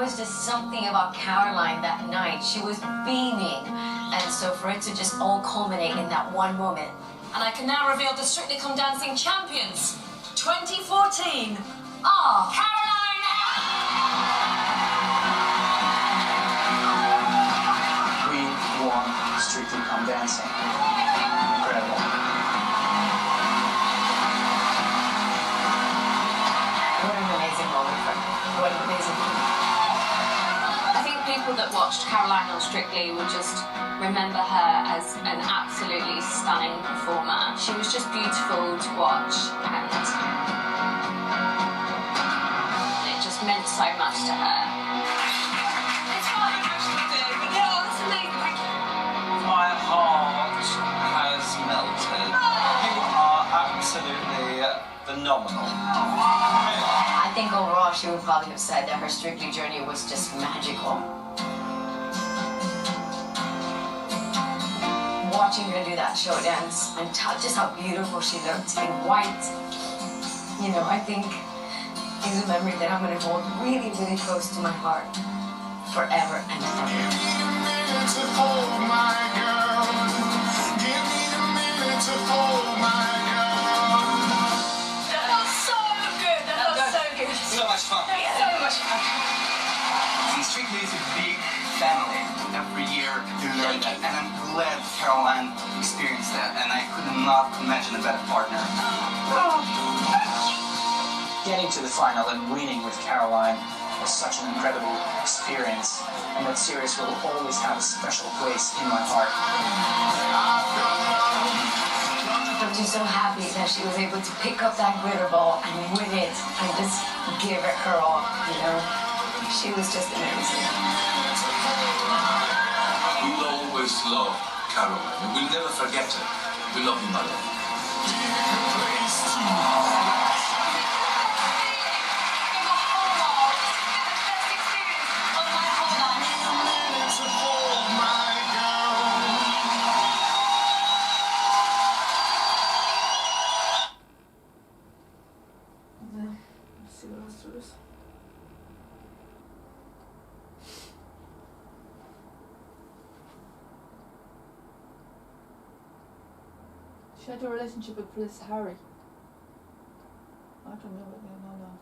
was just something about Caroline that night. She was beaming. And so for it to just all culminate in that one moment. And I can now reveal the Strictly Come Dancing champions. 2014 are Caroline. We won Strictly Come Dancing. Incredible. What an amazing moment for her. What an amazing moment. I think people that watched Caroline on Strictly would just remember her as an absolutely stunning performer. She was just beautiful to watch, and it just meant so much to her. It's fine, actually, Dave, but yeah, that's amazing. Thank you. My heart has melted. You are absolutely phenomenal. I think overall she would probably have said that her Strictly journey was just magical. Watching her do that show dance and just how beautiful she looked in white, you know, I think is a memory that I'm going to hold really, really close to my heart forever and ever. Give me a minute to hold my girl. Give me a minute to hold my girl. That was so good. That was so good. So much fun. So much fun. Strictly is a big family. Every year you learn that, and I'm glad Caroline experienced that, and I could not imagine a better partner. Getting to the final and winning with Caroline was such an incredible experience, and that series will always have a special place in my heart. I'm just so happy that she was able to pick up that glitter ball and win it and just give it her all, you know. She was just amazing. We will always love Caroline, and we'll never forget her. We love you, Mother. Let's see what else there is. She had a relationship with Prince Harry. I don't know what they know that.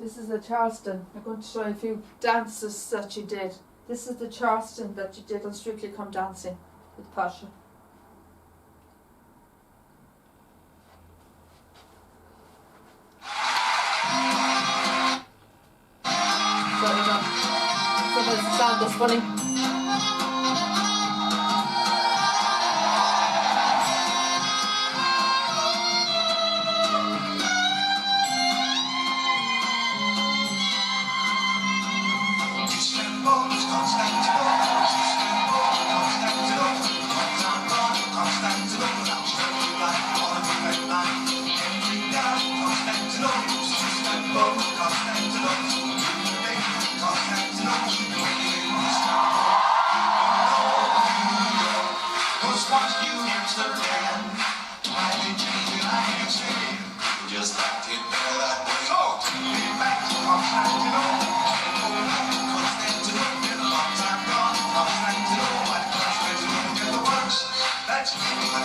This is the Charleston. I'm going to show you a few dances that she did. This is the Charleston that she did on Strictly Come Dancing with Pasha. Sorry, the sound was funny. Just like it better that way. So, be back to Constantinople. Been a long time gone. Constantinople, but Constantinople get the works. That's my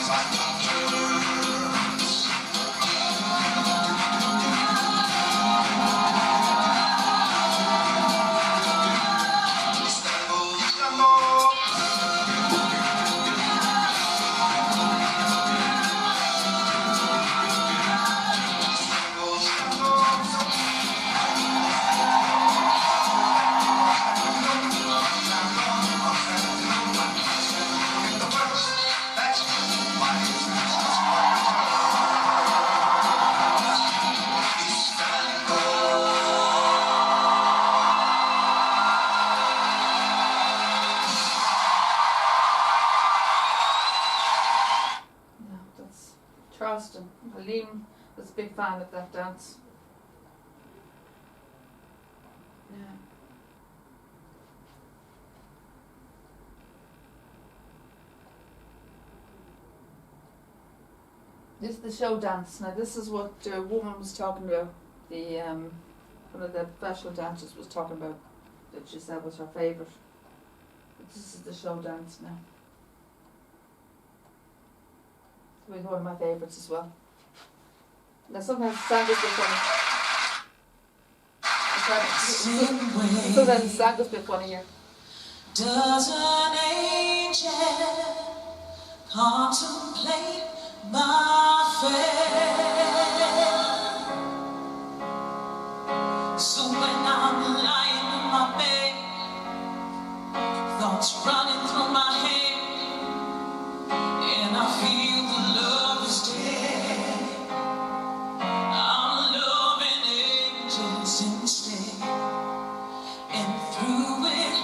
Charleston. Aline was a big fan of that dance. This is the show dance. Now this is what the woman was talking about. The one of the professional dancers was talking about that she said was her favourite. But this is the show dance now. It's one of my favourites as well. Now sometimes the song goes a bit funny. Sometimes the song goes a bit funny here. Does an angel contemplate my fate? So when I'm lying in my bed, thoughts running through my head, and I feel the love is dead, I'm loving angels instead, and through it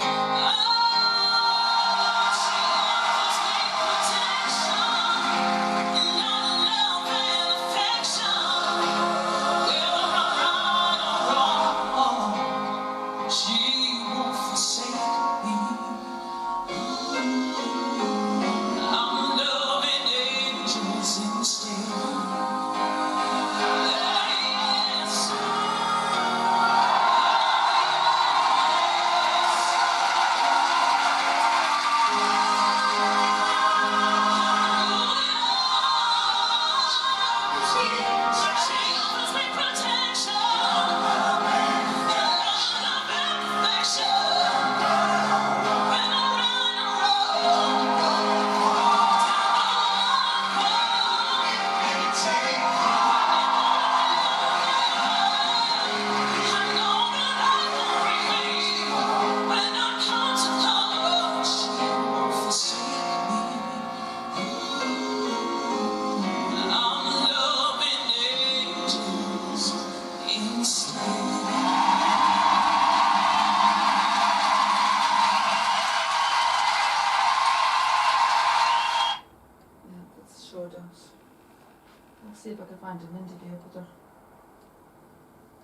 See if I can find an interview with her.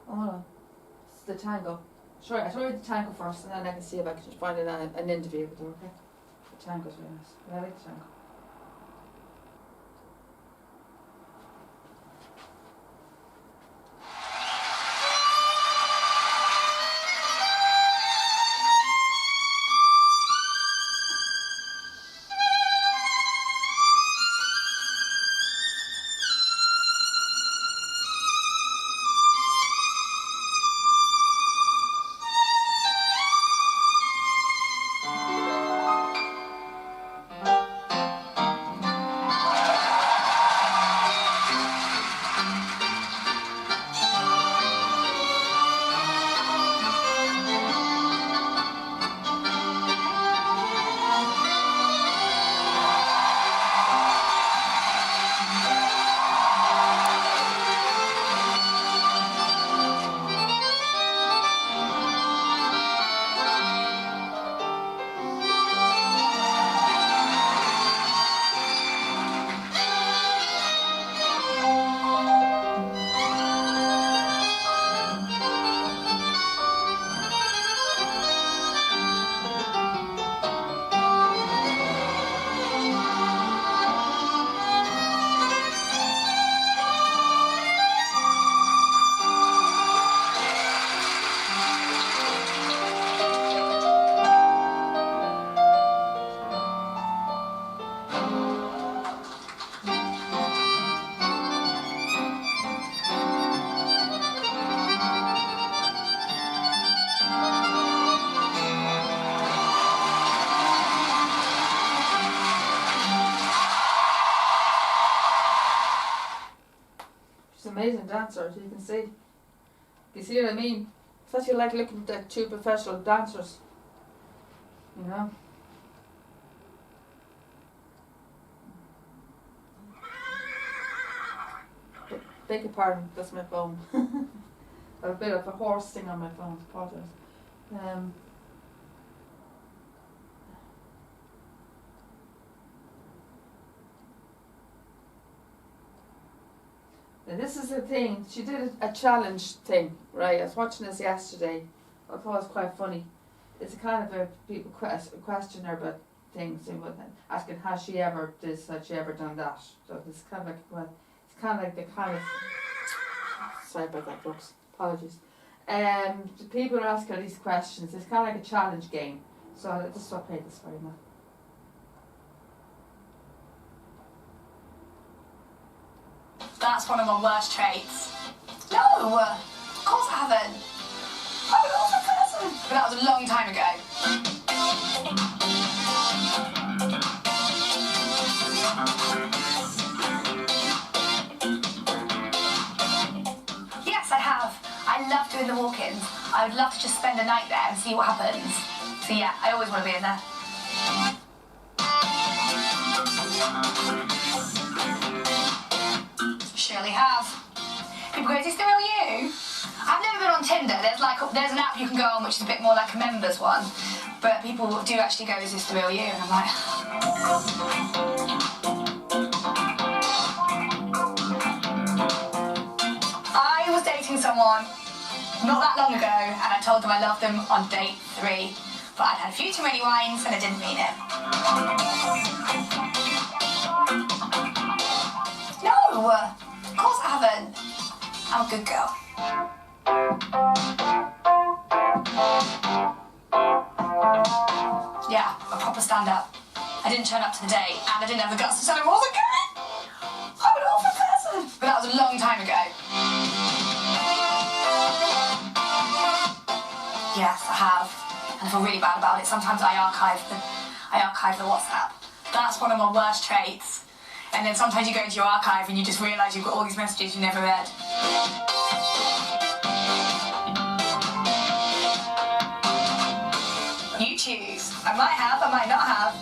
Oh no, it's the tango. Sure, I tried the tango first and then I can see if I can find an interview with her, okay? The tango's really nice. I like the tango. Amazing dancer, you can see. You see what I mean? It's actually like looking at two professional dancers. You know? Beg your pardon, that's my phone. Got a bit of a horse thing on my phone, apologize. This is the thing, she did a challenge thing, right? I was watching this yesterday. I thought it was quite funny. It's a kind of a people question her about things, asking has she ever this, has she ever done that? So it's kind of like, well, it's kind of like the kind of. Sorry about that, Brooks. Apologies. The people are asking these questions. It's kind of like a challenge game. So this is what I played this for you now. That's one of my worst traits. No, of course I haven't. I'm an awful person. But that was a long time ago. Yes, I have. I love doing the walk-ins. I would love to just spend a night there and see what happens. So yeah, I always want to be in there. Surely have. People go, is this the real you? I've never been on Tinder. There's an app you can go on which is a bit more like a members one. But people do actually go, is this the real you? And I'm like... I was dating someone not that long ago and I told them I loved them on date 3. But I'd had a few too many wines and I didn't mean it. No! Of course I haven't. I'm a good girl. Yeah, a proper stand-up. I didn't turn up to the date and I didn't have the guts to tell him I wasn't going. I'm an awful person. But that was a long time ago. Yes, I have. And I feel really bad about it. Sometimes I archive the WhatsApp. That's one of my worst traits. And then sometimes you go into your archive and you just realise you've got all these messages you never read. You choose. I might have, I might not have.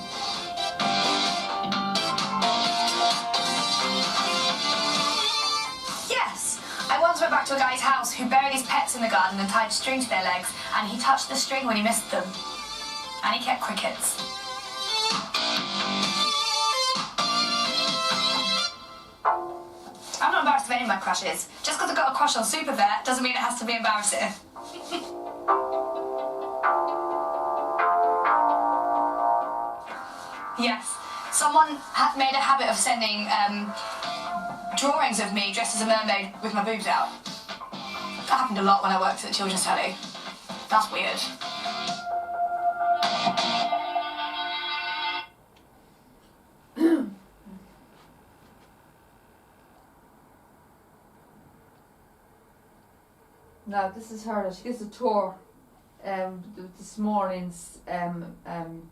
Yes. I once went back to a guy's house who buried his pets in the garden and tied string to their legs, and he touched the string when he missed them. And he kept crickets. I'm not embarrassed of any of my crushes. Just because I've got a crush on Supervet doesn't mean it has to be embarrassing. Yes. Someone made a habit of sending drawings of me dressed as a mermaid with my boobs out. That happened a lot when I worked at the Children's Telly. That's weird. Now this is her. She gives a tour. This morning's Alison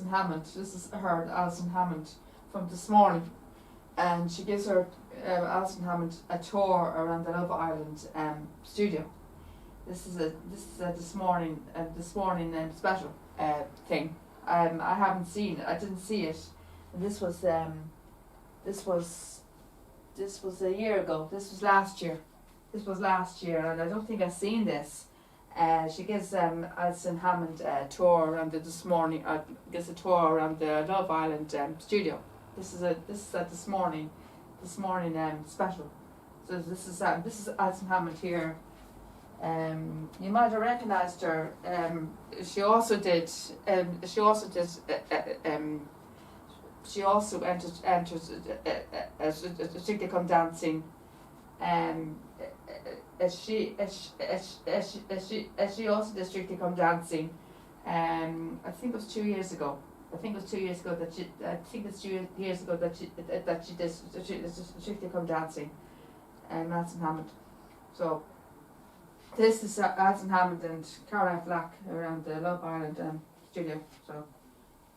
Hammond. This is her, Alison Hammond, from this morning, and she gives her Alison Hammond a tour around the Love Island studio. This is a this morning special thing. I haven't seen it. I didn't see it. This was a year ago. This was last year. And I don't think I've seen this. She gives Alison Hammond a tour around this morning. Gives a tour around the Love Island studio. This is this morning special. So this is Alison Hammond here. You might have recognised her. She also entered Strictly Come Dancing. She also did Strictly Come Dancing. I think it was 2 years ago. that she did Strictly Come Dancing. Alison Hammond. So this is Alison Hammond and Caroline Flack around the Love Island studio. So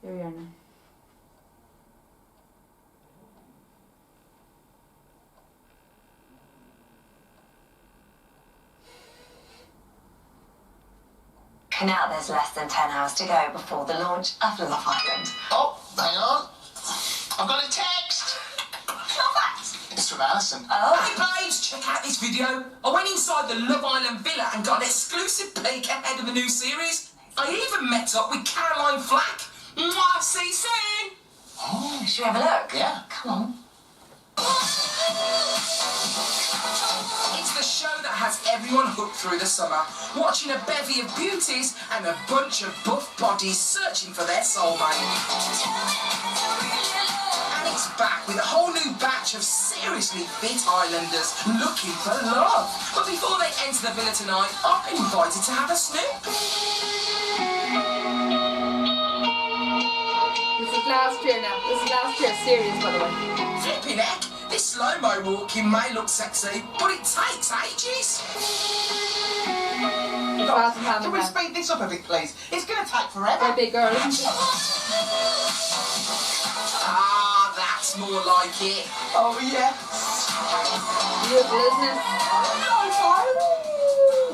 here we are now. Now there's less than 10 hours to go before the launch of Love Island. Oh, hang on. I've got a text. What's that? It's from Alison. Oh. Hey babes, check out this video. I went inside the Love Island villa and got an exclusive peek ahead of the new series. I even met up with Caroline Flack. Mwah, see you soon. Oh. Should we have a look? Yeah. Come on. It's the show that has everyone hooked through the summer, watching a bevy of beauties and a bunch of buff bodies searching for their soulmate. back with a whole new batch of seriously fit islanders looking for love. But before they enter the villa tonight, I've been invited to have a snoop. This is last year now. This is last year's series, by the way. Flipping heck, this slow-mo walking may look sexy, but it takes ages. Can we speed this up a bit, please? It's going to take forever. They're big girls, isn't it? Ah, that's more like it. Oh, yeah. Beautiful, isn't it?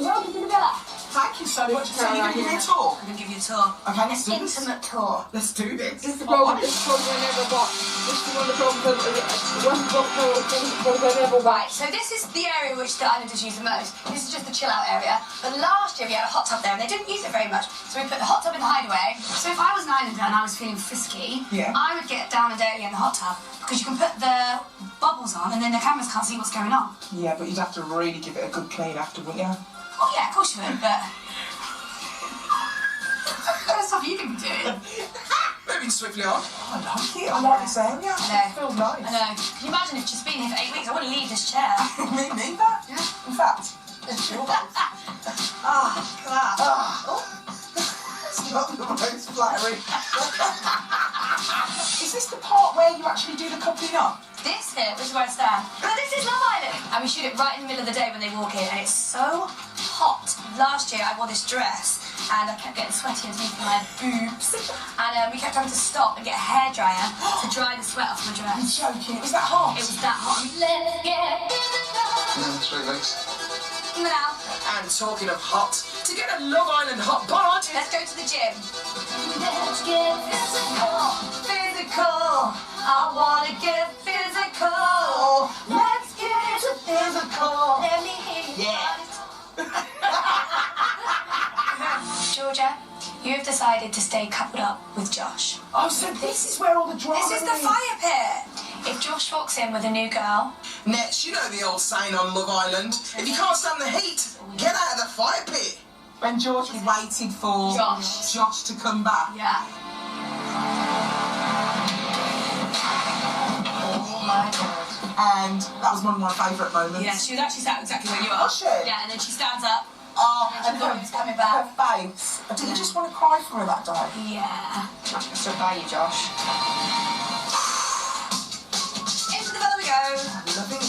Welcome to the villa. Thank you so much. So you're going to give me a tour? I'm going to give you a tour. Okay, let's do this. Intimate tour. Let's do this. This is the program I never bought. This is one of the programs I never Right, watched. so this is the area which the islanders use the most. This is just the chill out area. But last year we had a hot tub there and they didn't use it very much. So we put the hot tub in the hideaway. So if I was an islander and I was feeling frisky, I would get down and dirty in the hot tub because you can put the bubbles on and then the cameras can't see what's going on. Yeah, but you'd have to really give it a good clean after, wouldn't you? Oh yeah, of course you would, but... What stuff you can be doing? Moving swiftly on. I like it. I like this area. I know. It feels nice. I know. Can you imagine if she's been here for 8 weeks? I wouldn't leave this chair. Me neither. Yeah. In fact, it's yours. Class. It's not the most flattering. Is this the part where you actually do the coupling up? This is where I stand. But this is Love Island. And we shoot it right in the middle of the day when they walk in, and it's so hot. Last year I wore this dress, and I kept getting sweaty underneath my boobs. And we kept having to stop and get a hairdryer to dry the sweat off my dress. You're joking. It was that hot? It was that hot. Let's get Straight legs. now. And talking of hot, to get a Love Island hot bod, Let's go to the gym. Let's get physical. Physical. I wanna get physical. Let's get physical. Let me hear you. Yeah. Georgia, you have decided to stay coupled up with Josh. Oh, so this is where all the drama This is the fire pit. If Josh walks in with a new girl, Nets, you know the old saying on Love Island, if you can't stand the heat, get out of the fire pit. When George waited for Josh to come back. yeah. Oh my God. And that was one of my favourite moments. Yeah, she was actually sat exactly where you are. Was she? Yeah, and then she stands up. Oh, And she thought he was coming back. Her face. Did you just want to cry for her that day? Yeah. I stood by you, Josh. Into the villa we go. Love it.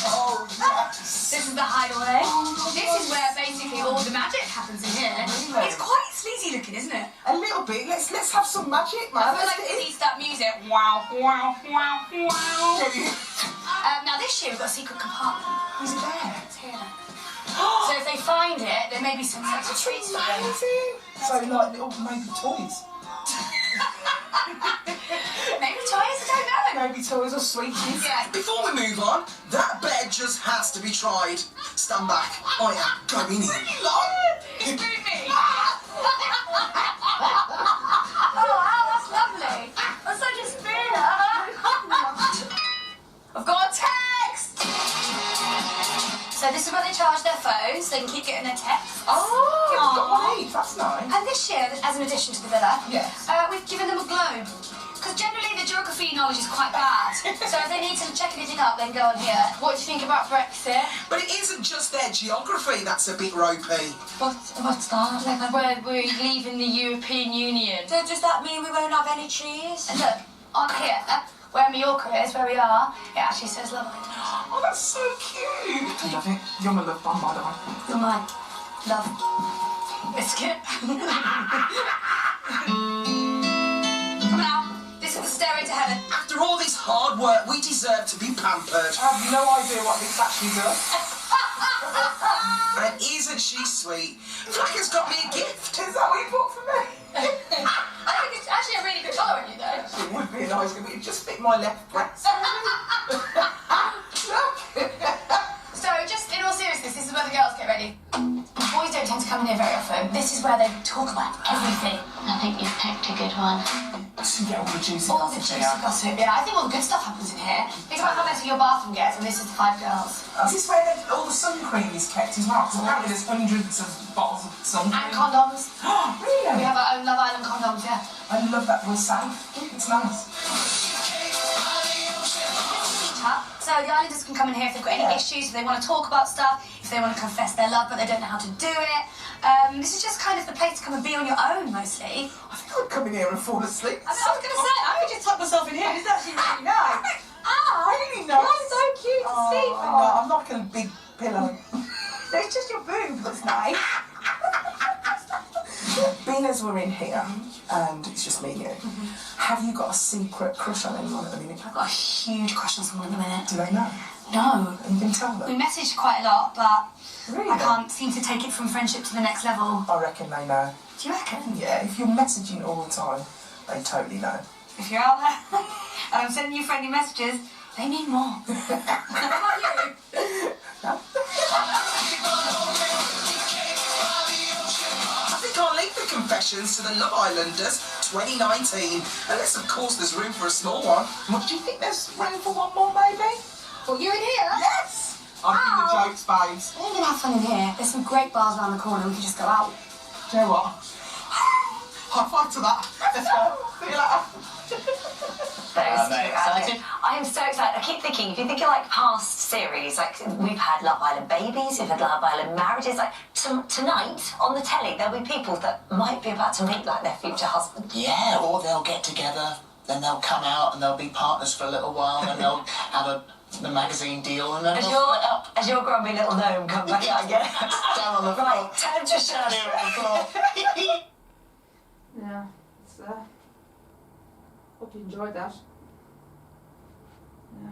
Oh, yes. This is the hideaway. This is where basically all the magic happens in here. Really? It's quite sleazy looking, isn't it? A little bit. Let's have some magic, man. I feel like it needs that music. Wow, wow, wow, wow. Now this year we've got a secret compartment. Is it there? It's here. So if they find it, there may be some sexy treats for them. Amazing. So like little maybe toys. Maybe toys, I don't know. Maybe toys or sweeties. Yeah. Before we move on, that bed just has to be tried. Stand back. I am going in. It's creepy. Oh wow, that's lovely. That's such a spinner. I've got a text. So this is where they charge their phones. They can keep getting their texts. Oh, you've got Aw. one each. That's nice. And this year, as an addition to the villa, Yes. we've given them a globe. Because generally the geography knowledge is quite bad. So if they need to check anything up, then go on here. What do you think about Brexit? But it isn't just their geography that's a bit ropey. What's that? Like we're leaving the European Union. So does that mean we won't have any trees? And look, on here, where Mallorca is, where we are, it actually says Love Island. Oh, that's so cute. I love it. You're my love bomb, by the way. You're my love biscuit. Come on out. This is the stairway to heaven. After all this hard work, we deserve to be pampered. I have no idea what this actually does. And isn't she sweet? Flack has got me a gift. Is that what you bought for me? I think it's actually a really good colour on you, though. It would be a nice gift. It just fit my left breast. Look. So, just in all seriousness, this is where the girls get ready. Boys don't tend to come in here very often. This is where they talk about everything. I think you've picked a good one. So you get all the juicy All the gossip juicy here. gossip. Yeah, I think all the good stuff happens in here. Think about how messy your bathroom gets, and this is the 5 girls. Is this where all the sun cream is kept as well? Because apparently there's hundreds of bottles of sun cream. And condoms. We Really? have our own Love Island condoms, yeah. I love that we're safe. It's nice. So the islanders can come in here if they've got any issues, if they want to talk about stuff, if they want to confess their love but they don't know how to do it. This is just kind of the place to come and be on your own, mostly. I think I'd come in here and fall asleep. I was going to say, I could just tuck myself in here. It's actually really nice. Really nice. That's so cute to sleep I on. know, I'm like a big pillow. It's just your boob that's nice. Being as we're in here, and it's just me and you, have you got a secret crush on anyone at the minute? I've got a huge crush on someone at the minute. Do they know? No. You can tell We them. messaged quite a lot, but Really? I can't seem to take it from friendship to the next level. I reckon they know. Do you reckon? Yeah, if you're messaging all the time, they totally know. If you're out there and I'm sending you friendly messages, they mean more. How about you? I think I'll leave the confessions to the Love Islanders 2019. Unless, of course, there's room for a small one. What, do you think there's room for one more, maybe? Well, you in here? Yes! I'll bring the jokes, babes. We're gonna have fun in here. There's some great bars around the corner. We can just go out. Do you know what? High five to that. Let's go. See you later. Excited. I am so excited. I keep thinking, if you think of like past series, like we've had Love Island babies, we've had Love Island marriages. Like tonight on the telly, there'll be people that might be about to meet like their future husband. Yeah, or they'll get together, then they'll come out and they'll be partners for a little while, and they'll have the magazine deal, and then they'll split up. As your grumpy little gnome come back out again. Down on the floor. Right, time to shut up. Yeah, it's hope you enjoyed that. Yeah.